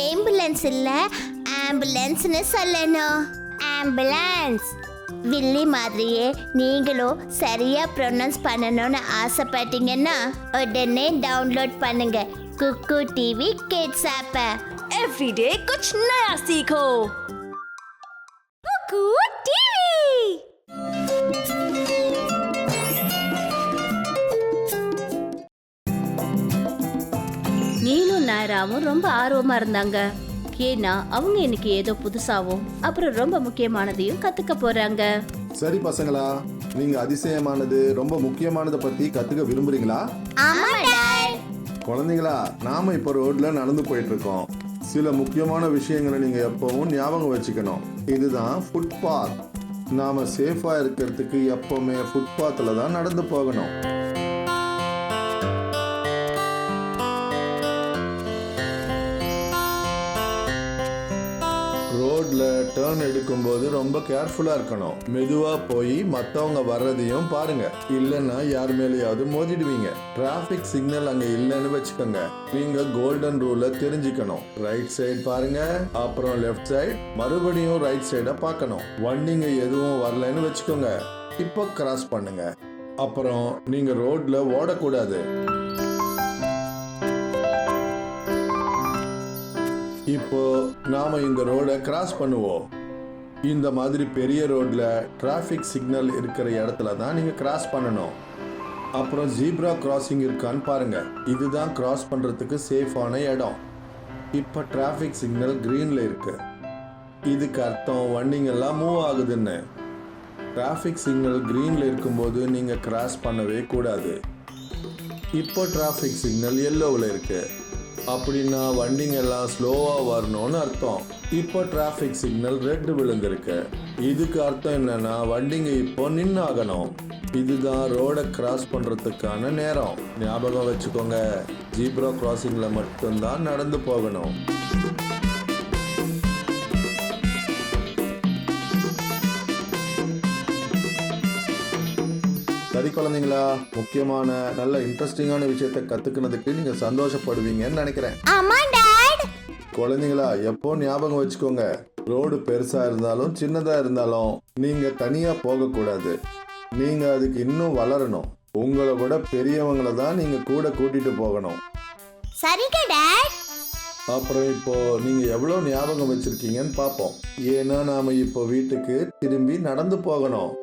Ambulance இல்ல, ஆம்புலன்ஸ்னு சொல்லணும். Ambulance. வில்லி மாதிரியே நீங்களும் சரியா ப்ரொனவுன்ஸ் பண்ணணும்னு ஆசைப்பட்டீங்கன்னா உடனே டவுன்லோட் பண்ணுங்க குக்கு டிவி கிட்ஸ் ஆப்பை. एवरीडे कुछ नया सीखो। कुकू टीवी। நீலும் நாயராவும் ரொம்ப ஆர்வமா இருந்தாங்க. ஏன்னா அவங்க இன்னைக்கு ஏதோ புதுசாவும் அப்புறம் ரொம்ப முக்கியமானதையும் கத்துக்க போறாங்க. சரி பசங்களா, நீங்க அதிசயமானது ரொம்ப முக்கியமானதை பத்தி கத்துக்க விரும்புறீங்களா? குழந்தைங்களா, நாம இப்ப ரோட்ல நடந்து போயிட்டு இருக்கோம். சில முக்கியமான விஷயங்களை நீங்க எப்பவும் ஞாபகம் வச்சுக்கணும். இதுதான் ஃபுட்பாத். நாம சேஃபா இருக்கிறதுக்கு எப்பவுமே ஃபுட்பாத்ல தான் நடந்து போகணும். ரோட்ல டர்ன் எடுக்கும்போது ரொம்ப கேர்ஃபுல்லா இருக்கணும். மெதுவா போய் மத்தவங்க வர்றதையும் பாருங்க, இல்லைன்னா யார் மேலேயாவது மோதிடுவீங்க. டிராபிக் சிக்னல் அங்க இல்லைன்னு வச்சுக்கோங்க. நீங்க கோல்டன் ரூலை தெரிஞ்சுக்கணும். ரைட் சைடு பாருங்க, அப்புறம் லெஃப்ட் சைடு, மறுபடியும் ரைட் சைட பார்க்கணும். வண்டிங்க எதுவும் வரலன்னு வச்சுக்கோங்க, இப்போ கிராஸ் பண்ணுங்க. அப்புறம் நீங்க ரோட்ல ஓடக்கூடாது. இப்போ நாம இந்த ரோட கிராஸ் பண்ணுவோம். இந்த மாதிரி பெரிய ரோட்ல டிராஃபிக் சிக்னல் இருக்கிற இடத்துல தான் நீங்க கிராஸ் பண்ணணும். அப்புறம் ஜீப்ரா கிராசிங் இருக்கான்னு பாருங்க. இதுதான் கிராஸ் பண்றதுக்கு சேஃபான இடம். இப்போ டிராஃபிக் சிக்னல் கிரீன்ல இருக்கு. இதுக்கு அர்த்தம் வண்டிங்க எல்லாம் மூவ் ஆகுதுன்னு. டிராஃபிக் சிக்னல் கிரீன்ல இருக்கும்போது நீங்க கிராஸ் பண்ணவே கூடாது. இப்போ டிராஃபிக் சிக்னல் எல்லோவில் இருக்கு. அப்படின்னா வண்டிங்க எல்லாம் ஸ்லோவா வரணும்னு அர்த்தம். இப்போ டிராஃபிக் சிக்னல் ரெட் விழுந்திருக்கு. இதுக்கு அர்த்தம் என்னன்னா வண்டிங்க இப்போ நின்னாகணும். இதுதான் ரோட கிராஸ் பண்றதுக்கான நேரம். ஞாபகம் வச்சுக்கோங்க, ஜீப்ரா கிராசிங்ல மட்டும்தான் நடந்து போகணும். சரி குழந்தைங்களா, முக்கியமான நல்ல இன்ட்ரெஸ்டிங்கான விஷயத்தை கத்துக்கினதுக்கு நீங்க சந்தோஷப்படுவீங்கன்னு நினைக்கிறேன். குழந்தைங்களா, எப்போ ஞாபகம் வச்சுக்கோங்க, ரோடு பெருசா இருந்தாலும் சின்னதா இருந்தாலும் நீங்க தனியா போக கூடாது. நீங்க அதுக்கு இன்னும் வளரணும். உங்களை விட பெரியவங்களை தான் நீங்க கூட கூட்டிட்டு போகணும். சரிங்க டாட். அப்புறம் இப்போ நீங்க எவ்வளவு ஞாபகம் வச்சிருக்கீங்கன்னு பாப்போம். ஏன்னா நாம இப்போ வீட்டுக்கு திரும்பி நடந்து போகணும்.